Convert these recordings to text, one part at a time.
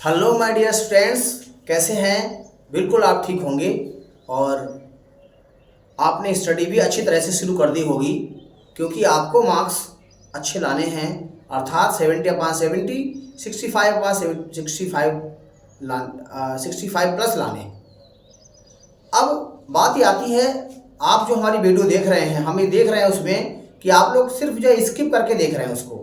Hello my dear friends, कैसे हैं। बिल्कुल आप ठीक होंगे और आपने स्टडी भी अच्छी तरह से शुरू कर दी होगी, क्योंकि आपको मार्क्स अच्छे लाने हैं। अर्थात 70/70, 65/65 65 प्लस लाने हैं। अब बात ये आती है, आप जो हमारी वीडियो देख रहे हैं, हमें देख रहे हैं उसमें कि आप लोग सिर्फ जो स्किप करके देख रहे हैं उसको,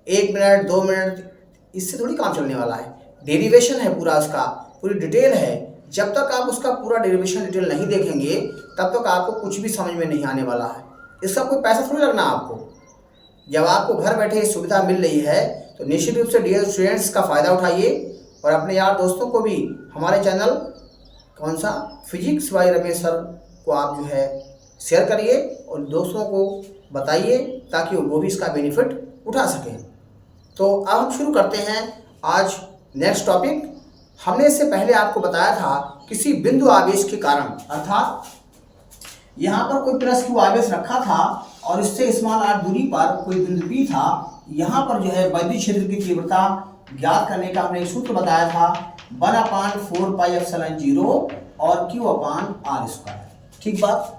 1 मिनट 2 मिनट, इससे थोड़ी काम चलने वाला है। डेरिवेशन है पूरा, उसका पूरी डिटेल है। जब तक आप उसका पूरा डेरिवेशन डिटेल नहीं देखेंगे तब तक आपको कुछ भी समझ में नहीं आने वाला है। इसका कोई पैसा थोड़ी लगना आपको। जब आपको घर बैठे ये सुविधा मिल रही है तो निश्चित रूप से डियर स्टूडेंट्स का फ़ायदा उठाइए और अपने यार दोस्तों को भी हमारे चैनल कौन सा फिजिक्स बाय रमेश सर को आप जो है शेयर करिए और दोस्तों को बताइए ताकि वो भी इसका बेनिफिट उठा सकें। तो अब हम शुरू करते हैं आज नेक्स्ट टॉपिक। हमने इससे पहले आपको बताया था किसी बिंदु आवेश के कारण, अर्थात यहाँ पर कोई प्लस क्यू आवेश रखा था और इससे स्मॉल r दूरी पर कोई बिंदु P था। यहाँ पर जो है वैद्युत क्षेत्र की तीव्रता ज्ञात करने का हमने एक सूत्र बताया था, 1/4πε0 और Q/r²। ठीक बात।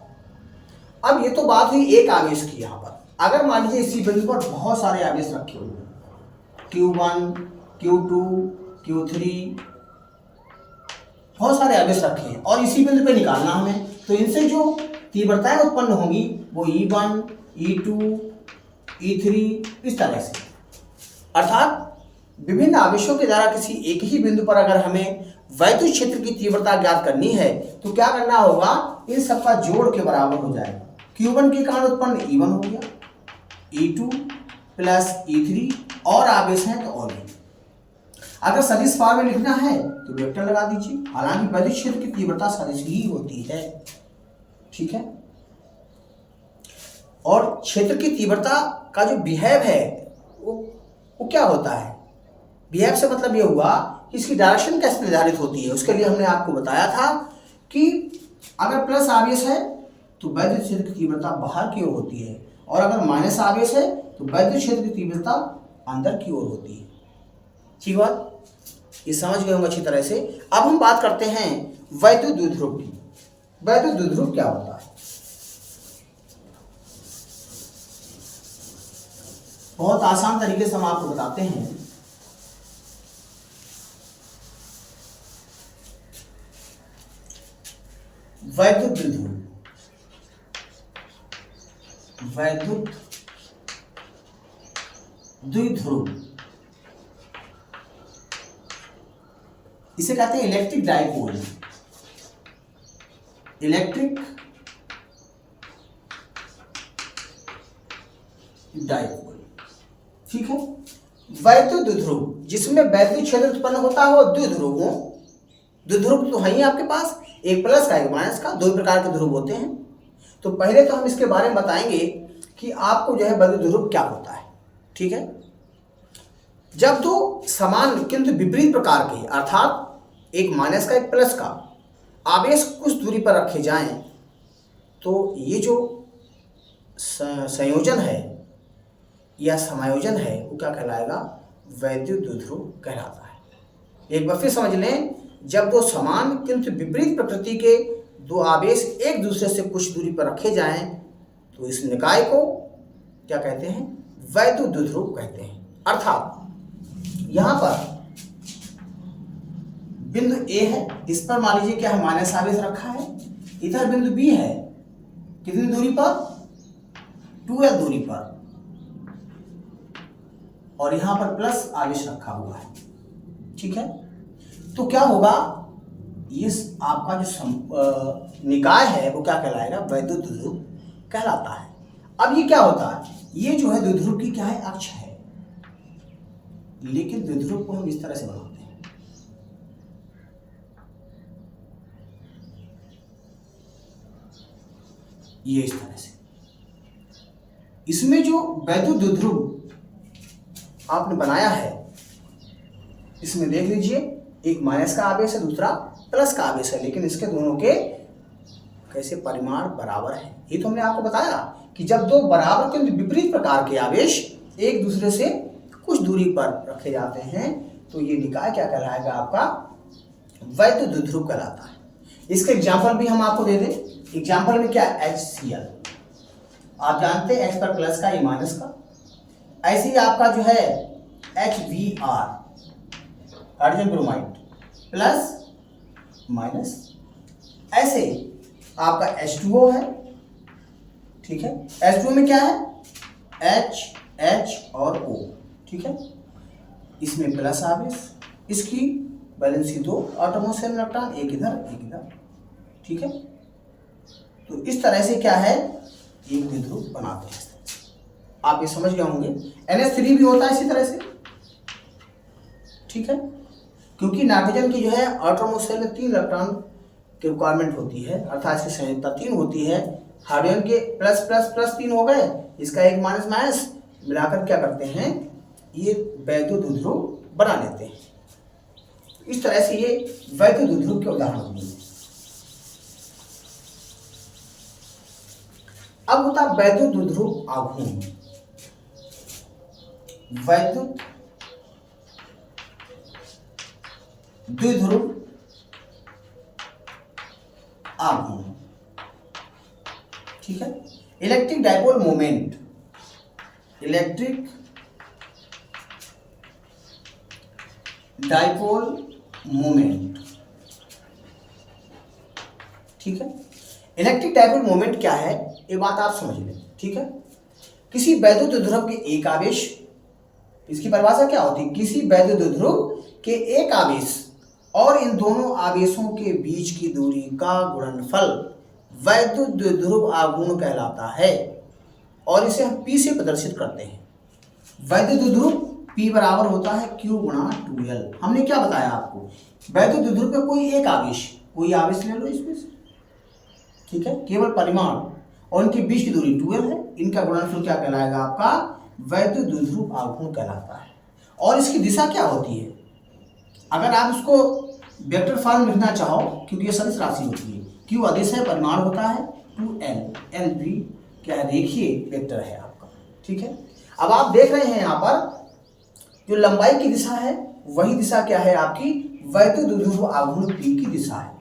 अब ये तो बात हुई एक आवेश की। यहाँ पर अगर मान लीजिए इसी बिंदु पर बहुत सारे आवेश रखे हुए, Q1, Q2, Q3, बहुत सारे आवेश रखे हैं और इसी बिंदु पे निकालना हमें, तो इनसे जो तीव्रताएं उत्पन्न होंगी वो E1, E2, E3 इस तरह से। अर्थात विभिन्न आवेशों के द्वारा किसी एक ही बिंदु पर अगर हमें वैद्युत क्षेत्र की तीव्रता ज्ञात करनी है तो क्या करना होगा, इन सबका जोड़ के बराबर हो जाएगा। Q1 के कारण उत्पन्न E1 हो गया, E2 प्लस E3 और आवेश हैं तो और भी। अगर सदिश फॉर्म में लिखना है तो वेक्टर लगा दीजिए। हालांकि वैद्युत क्षेत्र की तीव्रता सदिश ही होती है, ठीक है। और क्षेत्र की तीव्रता का जो बिहेव है वो क्या होता है। बिहेव से मतलब ये हुआ कि इसकी डायरेक्शन कैसे निर्धारित होती है। उसके लिए हमने आपको बताया था कि अगर प्लस आवेश है तो वैद्युत क्षेत्र की तीव्रता बाहर की ओर होती है और अगर माइनस आवेश है तो वैद्युत क्षेत्र की तीव्रता अंदर की ओर होती है। ठीक बात, ये समझ गए होंगे अच्छी तरह से। अब हम बात करते हैं वैद्युत द्विध्रुव की। वैद्युत द्विध्रुव क्या होता है, बहुत आसान तरीके से हम आपको बताते हैं। वैद्युत द्विध्रुव, वैद्युत द्विध्रुव, इसे कहते हैं इलेक्ट्रिक डाइपोल। इलेक्ट्रिक डाइपोल, ठीक है। वैद्युत द्विध्रुव जिसमें वैद्युत क्षेत्र उत्पन्न होता है वो द्विध्रुव हो। द्विध्रुव तो है ही आपके पास, एक प्लस का एक माइनस का, दो प्रकार के ध्रुव होते हैं। तो पहले तो हम इसके बारे में बताएंगे कि आपको जो है वैद्युत द्विध्रुव क्या होता है, ठीक है। जब दो समान किंतु विपरीत प्रकार के, अर्थात एक माइनस का एक प्लस का आवेश कुछ दूरी पर रखे जाएं तो ये जो संयोजन है या समायोजन है वो क्या कहलाएगा, वैद्युत द्विध्रुव कहलाता है। एक बार फिर समझ लें, जब दो समान किंतु विपरीत प्रकृति के दो आवेश एक दूसरे से कुछ दूरी पर रखे जाएं तो इस निकाय को क्या कहते हैं, वैद्युत द्विध्रुव कहते हैं। अर्थात यहाँ पर बिंदु A है, इस पर मान लीजिए क्या है, माइनस आवेश रखा है। इधर बिंदु B है, कितनी दूरी पर, 2l दूरी पर, और यहां पर प्लस आवेश रखा हुआ है, ठीक है। तो क्या होगा, ये आपका जो निकाय है वो क्या कहलाएगा, वैद्युत द्विध्रुव कहलाता है। अब ये क्या होता है, ये जो है द्विध्रुव की क्या है, अक्ष है। लेकिन द्विध्रुव को हम इस तरह से बनाते हैं, ये इस तरह से। इसमें जो वैद्युत द्विध्रुव आपने बनाया है, इसमें देख लीजिए एक माइनस का आवेश है, दूसरा प्लस का आवेश है, लेकिन इसके दोनों के कैसे परिमाण बराबर है। ये तो हमने आपको बताया कि जब दो बराबर किंतु विपरीत प्रकार के आवेश एक दूसरे से कुछ दूरी पर रखे जाते हैं तो ये निकाय क्या कहलाएगा? आपका वैध द्विध्रुव कहलाता है। इसके एग्जाम्पल भी हम आपको दे दें। एग्जाम्पल में क्या? HCl, आप जानते हैं H पर प्लस का, E माइनस का। ऐसे ही आपका जो है HBr, hydrogen bromide, plus minus. ऐसे आपका H2O है, ठीक है। H2O में क्या है? H, H और O, ठीक है। इसमें प्लस आवेश, इसकी वैलेंसी 2, एटमों से इलेक्ट्रॉन, एक इधर एक इधर, ठीक है। तो इस तरह से क्या है? एक द्विध्रुव बनाते हैं। आप ये समझ गए होंगे। NH3 भी होता है इसी तरह से, ठीक है। क्योंकि नाइट्रोजन की जो है एटमोस्फेयर में 3 इलेक्ट्रॉन की रिक्वायरमेंट होती है, अर्थात इसकी संयोजकता 3 होती है। हाइड्रोजन के प्लस प्लस प्लस 3 हो गए, इसका एक माइनस माइनस मिलाकर क्या करते हैं? ये वैध द्विध्रुव बना लेते हैं। इस तरह से ये वैध द्विध्रुव के उदाहरण होंगे। अब होता है वैद्युत द्विध्रुव आघूर्ण। वैद्युत द्विध्रुव आघूर्ण, ठीक है। Electric dipole moment, electric dipole moment, ठीक है। इलेक्ट्रिक डाइपोल मोमेंट क्या है? ये बात आप समझ लें, ठीक है। किसी वैद्युत द्विध्रुव के एक आवेश, इसकी परिभाषा क्या होती है? किसी वैद्युत द्विध्रुव के एक आवेश और इन दोनों आवेशों के बीच की दूरी का गुणनफल वैद्युत द्विध्रुव आघूर्ण कहलाता है, और इसे हम P से प्रदर्शित करते हैं। वैद्युत द्विध्रुव P बराबर होता है Q गुणा 2L। हमने क्या बताया आपको? वैद्युत द्विध्रुव पे कोई एक आवेश, कोई आवेश ले लो इसमें से, ठीक है, केवल परिमाण, और इनके बीच की दूरी 2L है। इनका गुणनफल क्या कहलाएगा? आपका वैद्युत द्विध्रुव आघूर्ण कहलाता है। और इसकी दिशा क्या होती है? अगर आप इसको वेक्टर फॉर्म लिखना चाहो, क्योंकि ये सदिश राशि होती है, Q अदिश है, परिमाण होता है 2L, L भी क्या है? रेखीय वेक्टर है आपका, ठीक है। अब आप देख रहे हैं यहाँ पर जो लंबाई की दिशा है, वही दिशा क्या है? आपकी वैद्युत द्विध्रुव आघूर्ण P की दिशा है।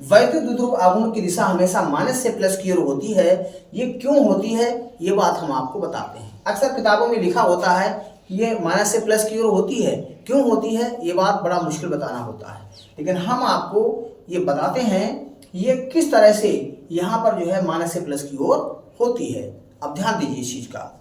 वैद्युत द्विध्रुव आघूर्ण की दिशा हमेशा माइनस से प्लस की ओर होती है। ये क्यों होती है? ये बात हम आपको बताते हैं। अक्सर किताबों में लिखा होता है कि ये माइनस से प्लस की ओर होती है। क्यों होती है? ये बात बड़ा मुश्किल बताना होता है, लेकिन हम आपको ये बताते हैं ये किस तरह से यहाँ पर जो है माइनस से प्लस की ओर होती है। अब ध्यान दीजिए इस चीज का।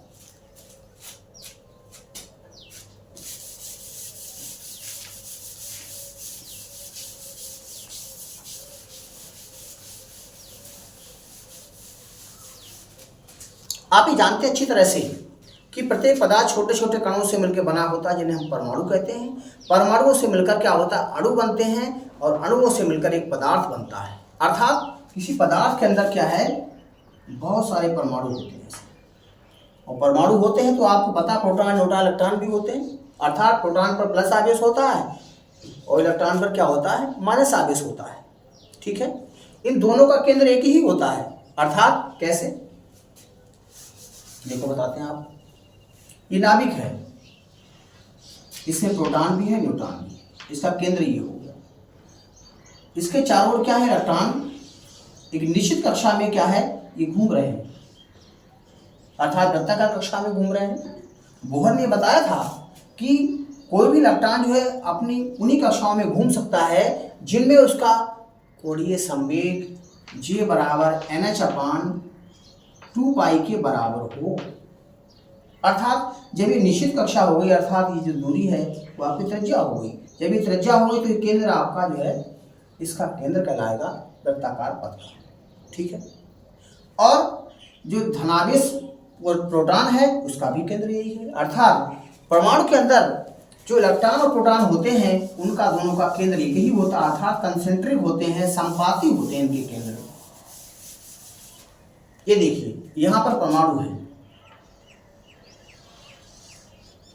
आप ही जानते हैं अच्छी तरह से कि प्रत्येक पदार्थ छोटे छोटे कणों से मिलकर बना होता है, जिन्हें हम परमाणु कहते हैं। परमाणुओं से मिलकर क्या होता है? अणु बनते हैं, और अणुओं से मिलकर एक पदार्थ बनता है। अर्थात किसी पदार्थ के अंदर क्या है? बहुत सारे परमाणु होते हैं, और परमाणु होते हैं तो आपको पता, प्रोटॉन, न्यूट्रॉन, इलेक्ट्रॉन भी होते हैं। अर्थात प्रोटॉन पर प्लस आवेश होता है और इलेक्ट्रॉन पर क्या होता है? माइनस आवेश होता है, ठीक है। इन दोनों का केंद्र एक ही होता है। अर्थात कैसे? देखो बताते हैं आप। ये नाभिक है, इसमें प्रोटॉन भी है, न्यूट्रॉन भी है। इसका केंद्र ये हो गया। इसके चारों ओर क्या है? इलेक्ट्रॉन एक निश्चित कक्षा में क्या है? ये घूम रहे हैं, अर्थात वृत्ताकार कक्षा में घूम रहे हैं। बोहर ने बताया था कि कोई भी इलेक्ट्रॉन जो है अपनी उन्हीं कक्षाओं में घूम सकता है जिनमें उसका कोणीय संवेग J बराबर NH/2 पाई के बराबर हो। अर्थात जब ये निश्चित कक्षा हो गई, अर्थात ये जो दूरी है वो आपकी त्रिज्या हो गई। जब ये त्रिज्या हो गई तो ये केंद्र आपका जो है, इसका केंद्र कहलाएगा वृत्ताकार पथ का, ठीक है। और जो धनावेश और प्रोटॉन है उसका भी केंद्र यही है। अर्थात परमाणु के अंदर जो इलेक्ट्रॉन और प्रोटॉन होते हैं उनका दोनों का केंद्र एक ही होता है, अर्थात कंसेंट्रिक होते हैं, संपाती होते हैं इनके केंद्र। ये देखिए यहाँ पर परमाणु है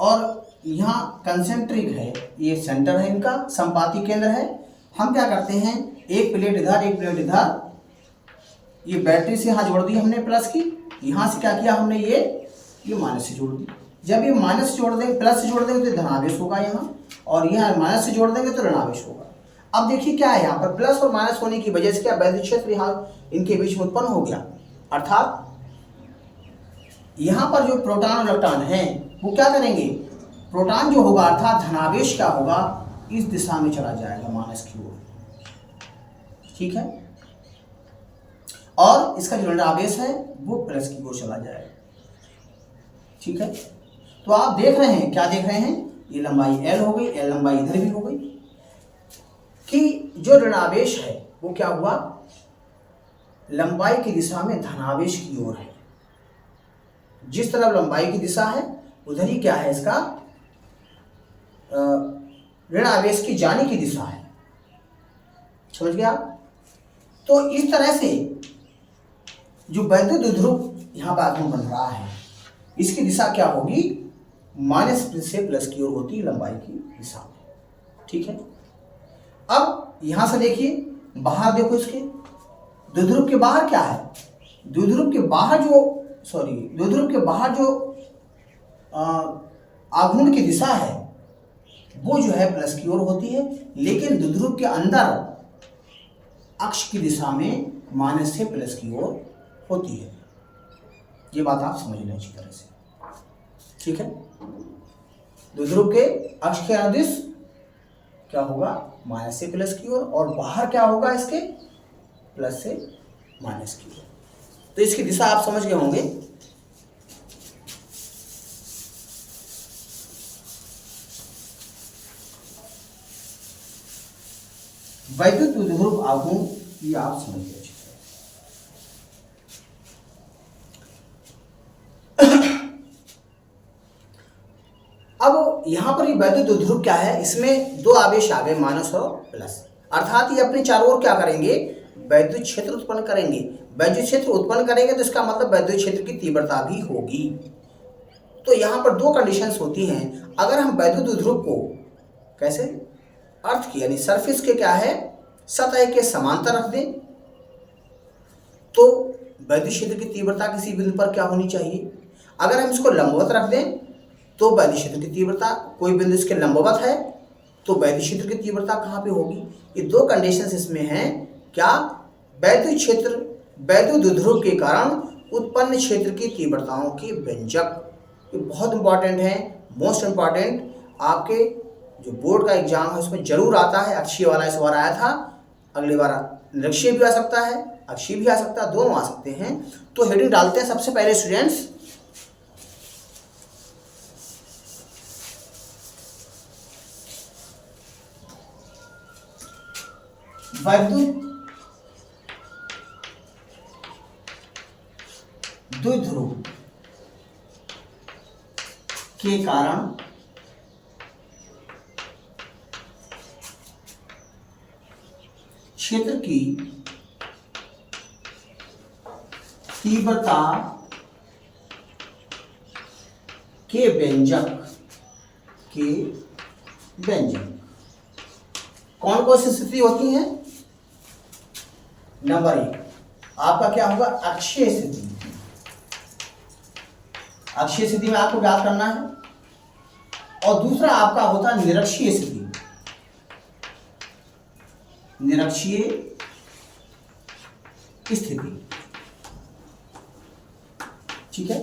और यहाँ कंसेंट्रिक है, ये सेंटर है इनका, संपाती केंद्र है। हम क्या करते हैं? एक प्लेट इधर, एक प्लेट इधर, ये बैटरी से यहाँ जोड़ दी हमने प्लस की, यहाँ से क्या किया हमने? ये माइनस से जोड़ दी। जब ये माइनस जोड़ दें, प्लस से जोड़ दें तो धनावेश होगा यहाँ, और यह माइनस से जोड़ देंगे तो ऋणावेश होगा। अब देखिए क्या है, यहाँ पर प्लस और माइनस होने की वजह से क्या वैद्युत क्षेत्र यहाँ इनके बीच में उत्पन्न हो गया, अर्थात यहाँ पर जो प्रोटॉन और इलेक्ट्रॉन हैं वो क्या करेंगे, प्रोटॉन जो होगा अर्थात धनावेश क्या होगा, इस दिशा में चला जाएगा माइनस की ओर, ठीक है, और इसका जो ऋणावेश है वो प्लस की ओर चला जाएगा, ठीक है। तो आप देख रहे हैं, क्या देख रहे हैं, ये लंबाई L हो गई, L लंबाई इधर भी हो गई, कि जो ऋणावेश है वो क्या हुआ, लंबाई की दिशा में धनावेश की ओर है। जिस तरफ लंबाई की दिशा है उधर ही क्या है, इसका ऋणावेश की जाने की दिशा है, समझ गया। तो इस तरह से जो वैद्युत द्विध्रुव यहाँ पर आघूर्ण बन रहा है इसकी दिशा क्या होगी, माइनस से प्लस की ओर होती है लंबाई की दिशा में, ठीक है। अब यहां से देखिए बाहर देखो, इसके द्विध्रुव के बाहर क्या है, द्विध्रुव के बाहर जो आघूर्ण की दिशा है वो जो है प्लस की ओर होती है, लेकिन द्विध्रुव के अंदर अक्ष की दिशा में माइनस से प्लस की ओर होती है। ये बात आप समझ लें अच्छी तरह से, ठीक है। द्विध्रुव के अक्ष के अनुदिश क्या होगा, माइनस से प्लस की ओर, और बाहर क्या होगा इसके, प्लस से माइनस की ओर। तो इसकी दिशा आप समझ गए होंगे। वैद्युत द्विध्रुव आघूर्ण ये आप समझ गए। अब यहां पर ये वैद्युत द्विध्रुव क्या है, इसमें दो आवेश आ गए, माइनस और प्लस, अर्थात ये अपने चारों ओर क्या करेंगे, वैद्युत क्षेत्र उत्पन्न करेंगे। वैद्युत क्षेत्र उत्पन्न करेंगे तो इसका मतलब वैद्युत क्षेत्र की तीव्रता भी होगी। तो यहाँ पर दो कंडीशंस होती हैं। अगर हम वैद्युत द्विध्रुव को कैसे अर्थ की यानी सरफेस के क्या है, सतह के समांतर रख दें तो वैद्युत क्षेत्र की तीव्रता किसी बिंदु पर क्या होनी चाहिए। अगर हम इसको लंबवत रख दें तो वैद्युत क्षेत्र की तीव्रता, कोई बिंदु इसके लंबवत है तो वैद्युत क्षेत्र की तीव्रता कहाँ पे होगी। ये दो कंडीशंस इसमें हैं, क्या, वैद्युत क्षेत्र वैद्युत द्विध्रुव के कारण उत्पन्न क्षेत्र की तीव्रताओं के व्यंजक। ये बहुत इंपॉर्टेंट है, मोस्ट इंपॉर्टेंट, आपके जो बोर्ड का एग्जाम है उसमें जरूर आता है। अक्षीय वाला इस बार आया था, अगली बार निरक्षीय भी आ सकता है, अक्षीय भी आ सकता है, दोनों आ सकते हैं। तो हेडिंग डालते हैं सबसे पहले स्टूडेंट्स, वैद्युत द्विध्रुव के कारण क्षेत्र की तीव्रता के व्यंजक कौन कौन सी स्थिति होती है। नंबर 1 आपका क्या होगा, अक्षीय स्थिति। अक्षीय स्थिति में आपको ज्ञात करना है। और दूसरा आपका होता है निरक्षीय स्थिति। निरक्षीय स्थिति, ठीक है।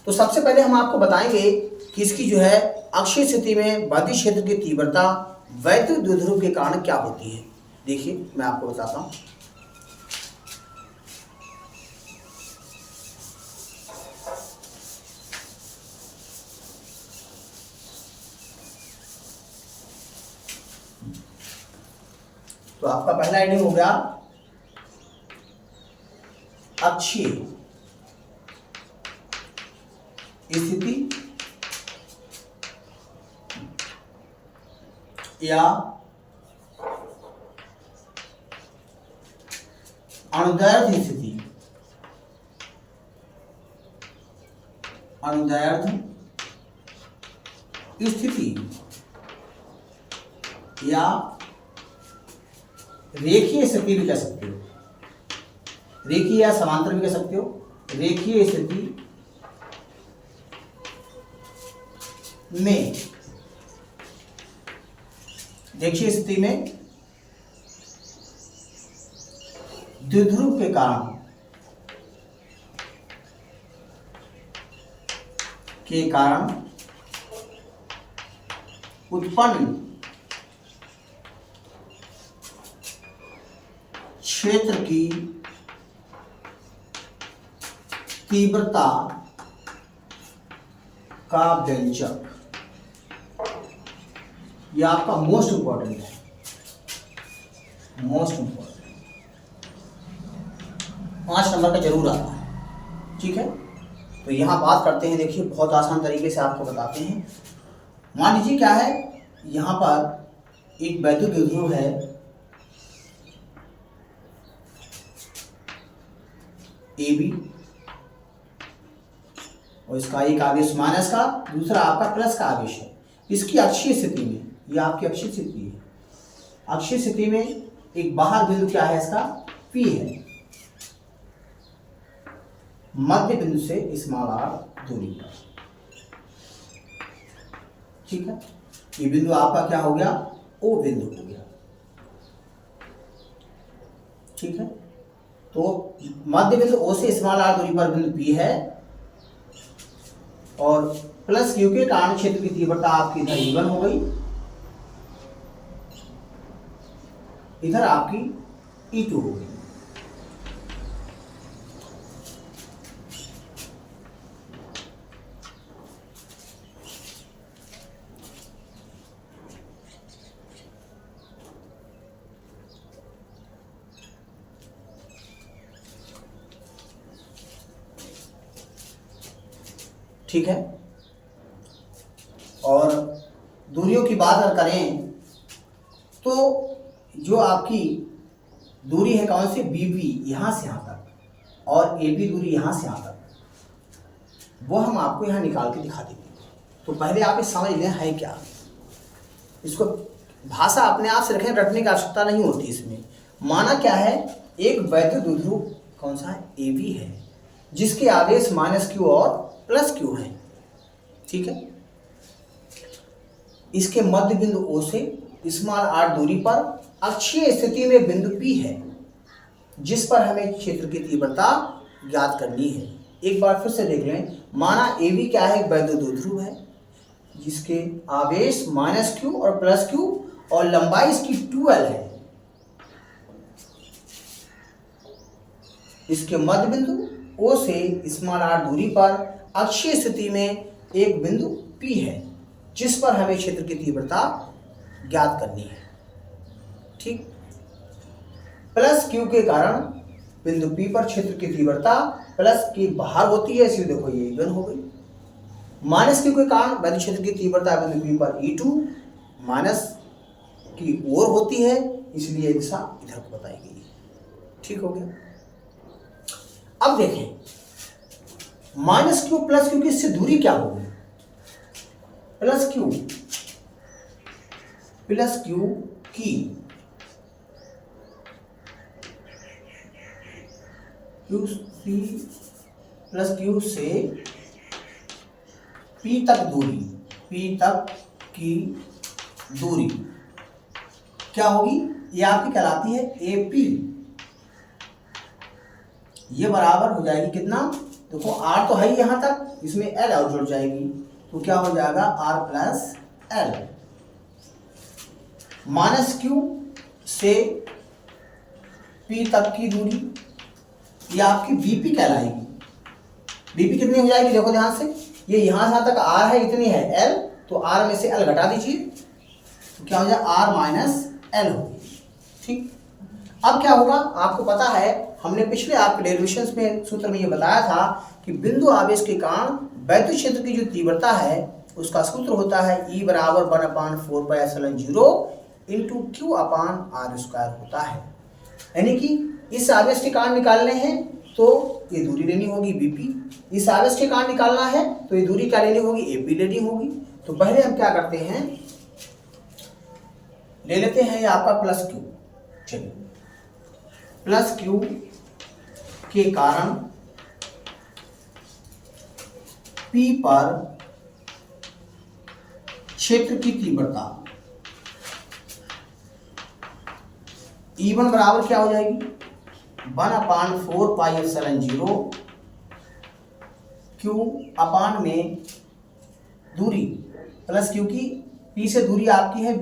तो सबसे पहले हम आपको बताएंगे कि इसकी जो है अक्षीय स्थिति में वैद्युत क्षेत्र की तीव्रता वैद्युत द्विध्रुव के कारण क्या होती है। देखिए मैं आपको बताता हूं। तो आपका पहला हेडिंग हो गया अक्षीय स्थिति या अनुदैर्ध्य स्थिति। अनुदैर्ध्य स्थिति या रेखीय स्थिति भी कह सकते हो, रेखीय या समांतर भी कह सकते हो। रेखीय स्थिति में देखिए स्थिति में द्विध्रुव के कारण उत्पन्न क्षेत्र की तीव्रता का व्यंजक, यह आपका मोस्ट इंपॉर्टेंट है, मोस्ट इंपॉर्टेंट 5 नंबर का जरूर आता है। ठीक है, तो यहां बात करते हैं। देखिए बहुत आसान तरीके से आपको बताते हैं। मान लीजिए क्या है, यहां पर एक वैद्युत द्विध्रुव है AB और इसका एक आवेश माइनस का, दूसरा आपका प्लस का आवेश है। इसकी अक्षीय स्थिति में, यह आपकी अक्षीय स्थिति है, अक्षीय स्थिति में एक बाहर बिंदु क्या है इसका P है, मध्य बिंदु से r दूरी पर। ठीक है, ये बिंदु आपका क्या हो गया, O बिंदु हो गया। ठीक है, तो मध्य बिंदु O से r दूरी पर बिंदु P है और प्लस Q के कारण क्षेत्र की तीव्रता आपकी इधर E1 हो गई, इधर आपकी E2 हो गई। ठीक है, और दूरियों की बात अगर करें तो जो आपकी दूरी है कौन सी, BP यहाँ से यहाँ तक और AB दूरी यहाँ से यहाँ तक, वो हम आपको यहाँ निकाल के दिखा देंगे। तो पहले आप इस समझ लें है क्या, इसको भाषा अपने आप से रखें, रटने की आवश्यकता नहीं होती इसमें। माना क्या है, एक वैद्युत द्विध्रुव कौन सा है, AB है, जिसके आवेश -Q और +Q है। ठीक है, इसके मध्य बिंदु O से r दूरी पर अक्षीय स्थिति में बिंदु P है, जिस पर हमें क्षेत्र की तीव्रता ज्ञात करनी है। एक बार फिर से देख लें। माना AB क्या है, एक वैद्युत द्विध्रुव है जिसके आवेश -Q और +Q और लंबाई इसकी 2L है। इसके मध्य बिंदु O से r दूरी पर अक्षीय स्थिति में एक बिंदु P है, जिस पर हमें क्षेत्र की तीव्रता ज्ञात करनी है। ठीक, +Q के कारण बिंदु P पर क्षेत्र की तीव्रता प्लस की बाहर होती है, इसलिए देखो ये E1 हो गई। -Q के कारण वैद्युत क्षेत्र की तीव्रता बिंदु P पर E2 माइनस की ओर होती है, इसलिए दिशा इधर को बताई गई है। ठीक हो गया। अब देखें -Q +Q की इससे दूरी क्या होगी, +Q की Q से P तक दूरी, P तक की दूरी क्या होगी, ये आपकी कहलाती है AP। ये बराबर हो जाएगी कितना, देखो R तो है ही यहाँ तक, इसमें L और जुड़ जाएगी, तो क्या हो जाएगा R + L। -Q से P तक की दूरी ये आपकी BP कहलाएगी। BP कितनी हो जाएगी, देखो ध्यान से, ये यहाँ से यहाँ तक R है, इतनी है L, तो R में से L घटा दीजिए, तो क्या हो जाएगा R - L होगी। ठीक, अब क्या होगा, आपको पता है हमने पिछले आपके डेरिवेशंस में सूत्र में ये बताया था कि बिंदु आवेश के कारण वैद्युत क्षेत्र की जो तीव्रता है उसका सूत्र होता है E = 1/4πε0 × Q/r² होता है। यानी कि इस आवेश के कारण निकालने हैं तो ये दूरी लेनी होगी BP, इस आवेश के कारण निकालना है तो ये दूरी क्या लेनी होगी, AP लेनी होगी। तो पहले हम क्या करते हैं, ले लेते हैं ये आपका +Q। चलिए, +Q के कारण P पर क्षेत्र की तीव्रता E1 बराबर क्या हो जाएगी 1/4πε0 Q अपान में दूरी प्लस Q की P से दूरी आपकी है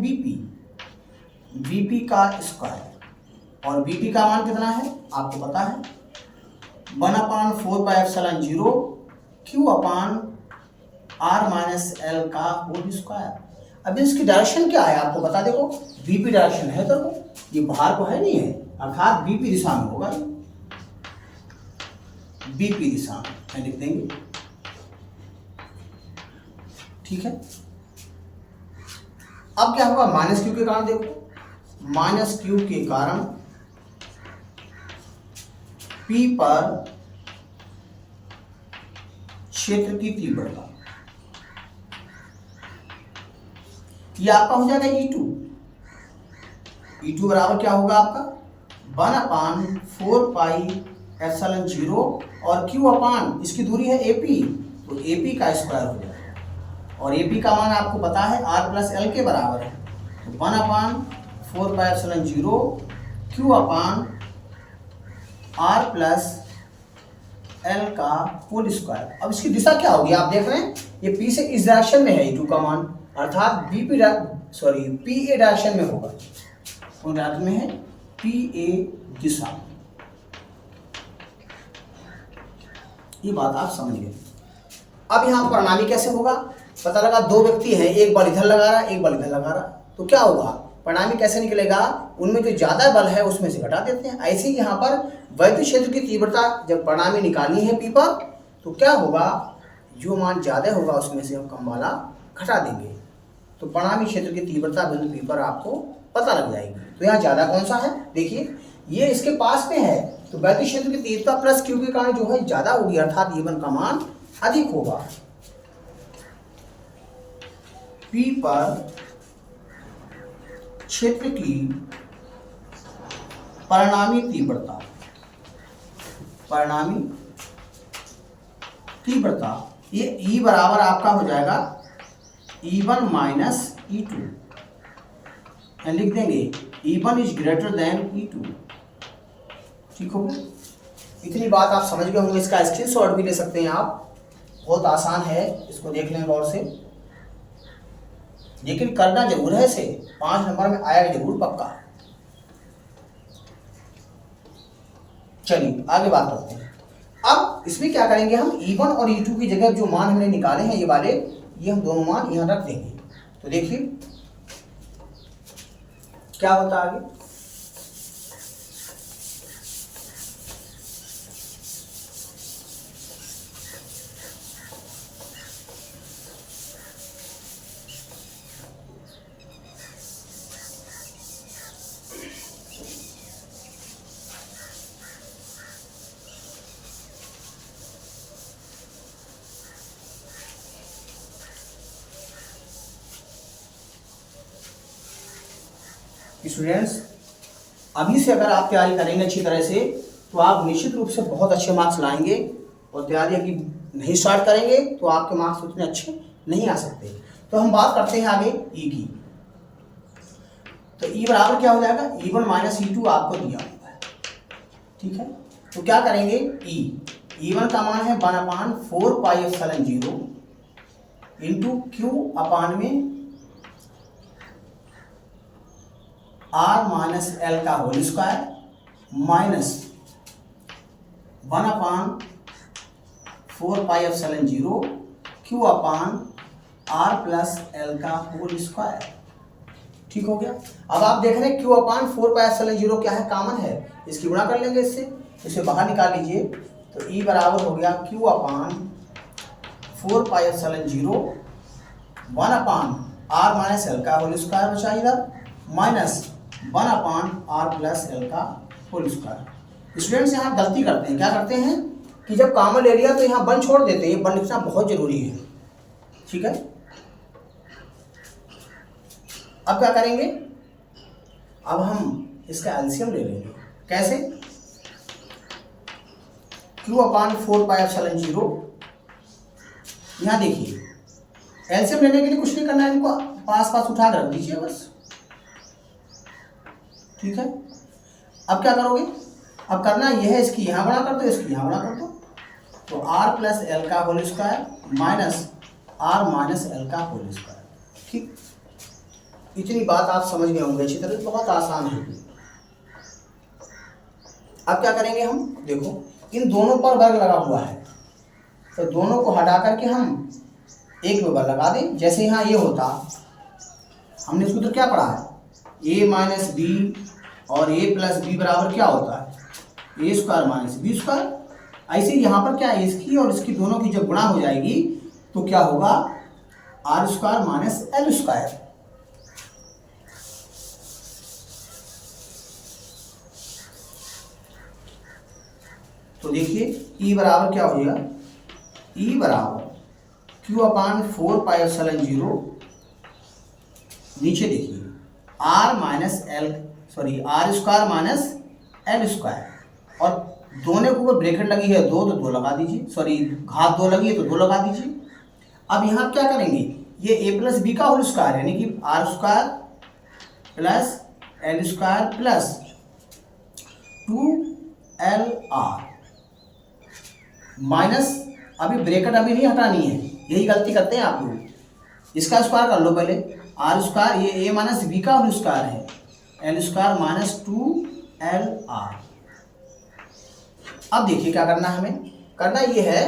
BP का स्क्वायर और BP का मान कितना है आपको पता है 1/4πε0 Q अपान r - l का होल स्क्वायर। अब इसकी डायरेक्शन क्या है आपको बता, देखो BP डायरेक्शन है तो ये बाहर को है नहीं है, अर्थात BP दिशा में होगा, BP दिशा में लिख देंगे, ठीक है। अब क्या होगा -q के कारण, देखो -q के कारण P पर क्षेत्र की तीव्रता, ये आपका हो जाएगा E2 बराबर क्या होगा आपका 1/4πε0 और Q अपान इसकी दूरी है AP, तो AP का स्क्वायर हो जाएगा और AP का मान आपको पता है r+l के बराबर है, तो 1/4πε0 Q अपान r+l का होल स्क्वायर। अब इसकी दिशा क्या होगी आप देख रहे हैं, ये P से इस डायरेक्शन में है E2 का मान, अर्थात PA डायरेक्शन में होगा, कौन डायरेक्शन में है PA दिशा। ये बात आप समझ गए। अब यहाँ परिणामी कैसे होगा, पता लगा दो व्यक्ति हैं, एक बल इधर लगा रहा है एक बल इधर लगा रहा, तो क्या होगा परिणामी कैसे निकलेगा, उनमें जो ज्यादा बल है उसमें से घटा देते हैं। ऐसे ही यहाँ पर वैद्युत क्षेत्र की तीव्रता जब परिणामी निकालनी है P पर, तो क्या होगा जो मान ज्यादा होगा उसमें से हम कम वाला घटा देंगे, तो परिणामी क्षेत्र की तीव्रता बिंदु P पर आपको पता लग जाएगी। तो यहाँ ज्यादा कौन सा है, देखिए ये इसके पास में है, तो वैद्युत क्षेत्र की तीव्रता प्लस Q के कारण जो है ज्यादा होगी, अर्थात E1 का मान अधिक होगा। P पर क्षेत्र की परिणामी तीव्रता ये E बराबर आपका हो जाएगा E1 - E2, लिख देंगे E1 is greater than E2, ठीक हो गया। इतनी बात आप समझ गए होंगे, इसका स्क्रीनशॉट भी ले सकते हैं आप, बहुत आसान है, इसको देख लें गौर से, लेकिन करना जरूर है इसे, 5 नंबर में आएगा जरूर पक्का। चलिए आगे बात करते हैं। अब इसमें क्या करेंगे हम, E1 और E2 की जगह जो मान हमने निकाले हैं ये वाले, ये हम दोनों मान यहां रख देंगे, तो देखिए क्या होता है आगे। स्टूडेंट्स अभी से अगर आप तैयारी करेंगे अच्छी तरह से, तो आप निश्चित रूप से बहुत अच्छे मार्क्स लाएंगे, और तैयारी अभी नहीं स्टार्ट करेंगे तो आपके मार्क्स उतने अच्छे नहीं आ सकते। तो हम बात करते हैं आगे E की, तो E बराबर क्या हो जाएगा, E1 - E2 आपको दिया हुआ है, ठीक है। तो क्या करेंगे, E1 का मान है 1/4πε0 इंटू Q अपान में r - l का होल स्क्वायर माइनस 1/4πε0 Q अपान r+l का होल स्क्वायर, ठीक हो गया। अब आप देख रहे हैं Q अपान 4πε0 क्या है, कॉमन है, इसकी गुणा कर लेंगे इससे, इसे बाहर निकाल लीजिए, तो E बराबर हो गया Q अपान 4πε0 1/r - l का होल स्क्वायर बचा इधर, माइनस 1/r+l का होल स्क्वायर। स्टूडेंट्स यहाँ गलती करते हैं, क्या करते हैं कि जब कॉमन ले लिया तो यहाँ 1 छोड़ देते हैं, 1 लिखना बहुत जरूरी है, ठीक है। अब क्या करेंगे, अब हम इसका एलसीएम ले लेंगे, कैसे, Q अपान 4πε0, यहाँ देखिए एलसीएम लेने के लिए कुछ नहीं करना है, इनको पास उठा कर रख दीजिए बस, ठीक है। अब क्या करोगे, अब करना यह है, इसकी यहाँ गुणा कर दो, इसकी यहाँ गुणा कर दो, तो r प्लस एल का whole square minus r minus L का होल स्क्वायर। ठीक, इतनी बात आप समझ गए होंगे अच्छी तरह, बहुत आसान है। अब क्या करेंगे हम, देखो इन दोनों पर वर्ग लगा हुआ है, तो दोनों को हटा करके हम एक में वर्ग लगा दें। जैसे यहाँ ये होता, हमने सूत्र क्या पढ़ा है, a माइनस बी और a प्लस बी बराबर क्या होता है, a square minus B square. ऐसे यहाँ पर क्या है, इसकी और इसकी दोनों की जब गुणा हो जाएगी तो क्या होगा, R square minus L square. तो देखिए E बराबर क्या हो जाएगा, E बराबर Q अपान 4 पाई एप्सिलॉन 0, नीचे देखिए R minus L, sorry R square minus L square, और दोनों के ऊपर ब्रैकेट लगी है 2, तो 2 लगा दीजिए, सॉरी घात 2 लगी है तो 2 लगा दीजिए। अब यहाँ क्या करेंगे, ये a प्लस बी का होल स्क्वायर यानी कि R square plus L square plus 2LR minus, अभी ब्रैकेट अभी नहीं हटानी है, यही गलती करते हैं आप लोग, इसका स्क्वायर कर लो पहले, आर स्क्वायर ये a माइनस बी का होल स्क्वायर है, एल स्क्वायर माइनस 2LR। अब देखिए क्या करना है, हमें करना ये है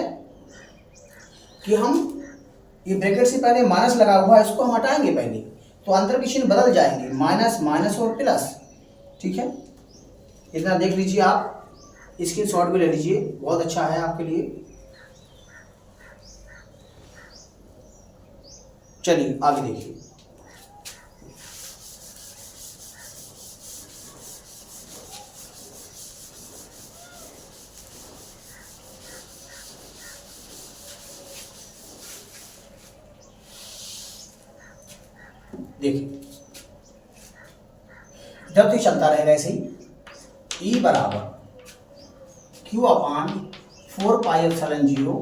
कि हम ये ब्रैकेट से पहले माइनस लगा हुआ है, इसको हम हटाएंगे पहले, तो अंतर के चिन्ह बदल जाएंगे, माइनस माइनस और प्लस। ठीक है, इतना देख लीजिए, आप स्क्रीन शॉट भी ले लीजिए, बहुत अच्छा है आपके लिए। चलिए आगे देखिए, देखिए जब तक चलता रहेगा ऐसे ही, E बराबर Q अपान 4 पाई एप्सिलॉन 0,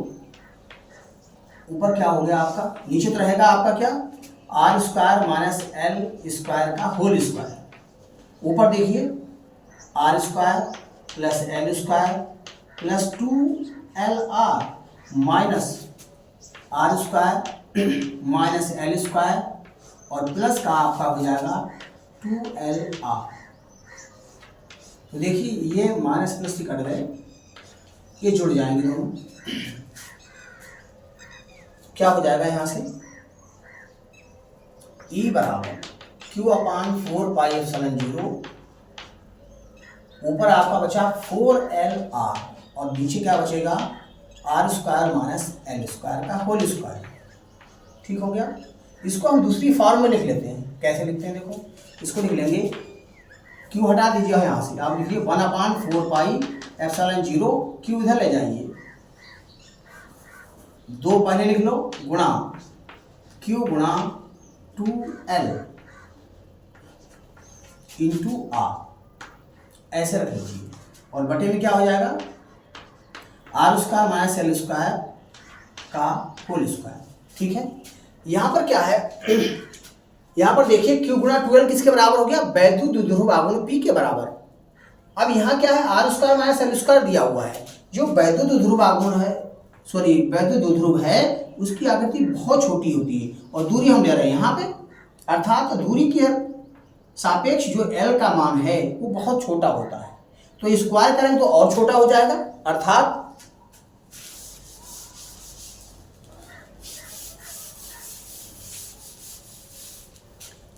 ऊपर क्या हो गया आपका, नीचे तो रहेगा आपका क्या, R square minus L square का होल स्क्वायर, ऊपर देखिए R square plus L square plus 2LR minus R square minus L square और प्लस का आपका हो जाएगा 2LR। तो देखिए ये माइनस प्लस कट गए, ये जुड़ जाएंगे दोनों, क्या हो जाएगा यहाँ से, E बराबर Q अपान 4 पाई एप्सिलॉन 0, ऊपर आपका बचा 4LR और नीचे क्या बचेगा, R square minus L square का होल स्क्वायर। ठीक हो गया, इसको हम दूसरी फॉर्म में लिख लेते हैं, कैसे लिखते हैं देखो, इसको लिख लेंगे, Q हटा दीजिए यहाँ से, आप लिखिए 1/4 पाई एप्सिलॉन 0, Q इधर ले जाइए, 2 पहले लिख लो, गुणा Q गुणा 2L इंटू R, ऐसे रख लीजिए, और बटे में क्या हो जाएगा, R square minus L square का होल स्क्वायर। ठीक है, यहाँ पर क्या है, यहाँ पर देखिए Q गुणा 2L किसके बराबर हो गया, वैद्युत द्विध्रुव आघूर्ण P के बराबर। अब यहाँ क्या है, R square minus L square दिया हुआ है, जो वैद्युत द्विध्रुव आघूर्ण है, सॉरी वैद्युत द्विध्रुव है, उसकी आकृति बहुत छोटी होती है, और दूरी हम ले रहे हैं यहाँ पे, अर्थात दूरी के सापेक्ष जो L का मान है वो बहुत छोटा होता है, तो स्क्वायर करेंगे तो और छोटा हो जाएगा, अर्थात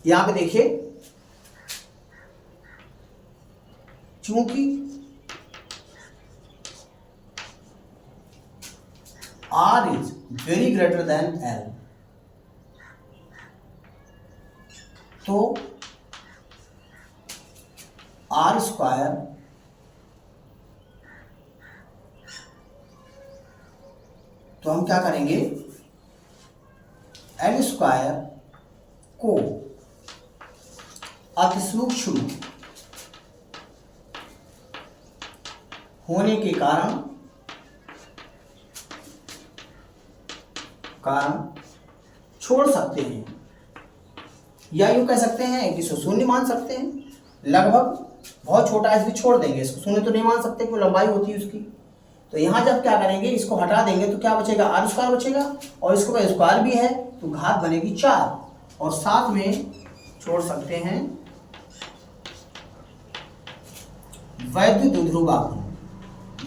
यहाँ पे देखिए, चूंकि R is very greater than L, तो आर स्क्वायर तो हम क्या करेंगे, एल स्क्वायर को अतिसूक्ष्म होने के कारण छोड़ सकते हैं, या यूं कह सकते हैं कि इसको शून्य मान सकते हैं। लगभग बहुत छोटा है, इसलिए छोड़ देंगे इसको, शून्य तो नहीं मान सकते क्योंकि लंबाई होती है उसकी। तो यहाँ जब क्या करेंगे, इसको हटा देंगे तो क्या बचेगा, आर स्क्वायर बचेगा, और इसको पर स्क्वायर भी है तो घात बनेगी 4, और साथ में छोड़ सकते हैं वैद्युत द्विध्रुव आघूर्ण।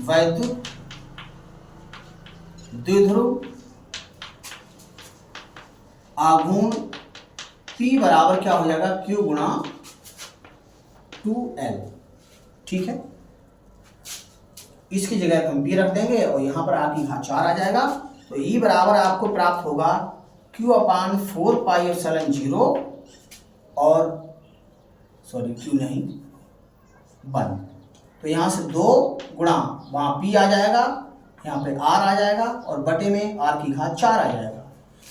वैद्युत द्विध्रुव आघूर्ण P बराबर क्या हो जाएगा, Q गुणा 2L। ठीक है, इसकी जगह हम B रख देंगे और यहाँ पर R की घात 4 आ जाएगा। तो E बराबर आपको प्राप्त होगा Q/4πε0 और Q नहीं 1। तो यहाँ से 2 गुणा वहाँ P आ जाएगा, यहाँ पे R आ जाएगा और बटे में R की घात 4 आ जाएगा।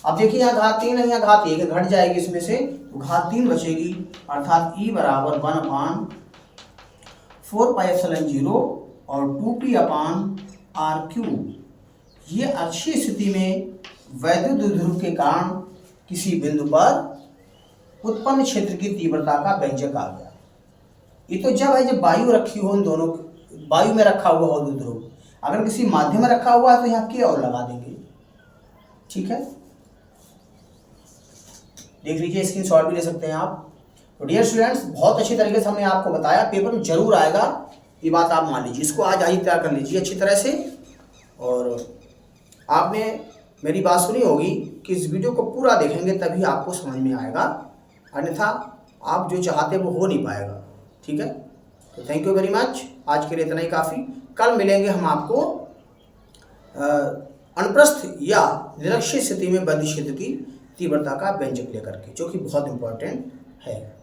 अब देखिए यहाँ घात 3 है, यहाँ घात 1 घट जाएगी इसमें से, तो घात 3 बचेगी, अर्थात E बराबर 1/4πε0 और 2P/RQ। ये अच्छी स्थिति में वैद्युत द्विध्रुव के कारण किसी बिंदु पर उत्पन्न क्षेत्र की तीव्रता का व्यंजक आ गया। ये तो जब है जब वायु रखी हो, इन दोनों वायु में रखा हुआ हो द्विध्रुव, अगर किसी माध्यम में रखा हुआ है तो यहाँ के और लगा देंगे। ठीक है, देख लीजिए, स्क्रीनशॉट भी ले सकते हैं आप। तो डियर स्टूडेंट्स, बहुत अच्छी तरीके से हमने आपको बताया, पेपर में जरूर आएगा, ये बात आप मान लीजिए। इसको आज तैयार कर लीजिए अच्छी तरह से, और आपने मेरी बात सुनी होगी कि इस वीडियो को पूरा देखेंगे तभी आपको समझ में आएगा, अन्यथा आप जो चाहते वो हो नहीं पाएगा। ठीक है, तो थैंक यू वेरी मच, आज के लिए इतना ही काफ़ी। कल मिलेंगे हम आपको अनुप्रस्थ या निरक्षीय स्थिति में बद्ध क्षेत्र की तीव्रता का व्यंजक लेकर के, जो कि बहुत इंपॉर्टेंट है।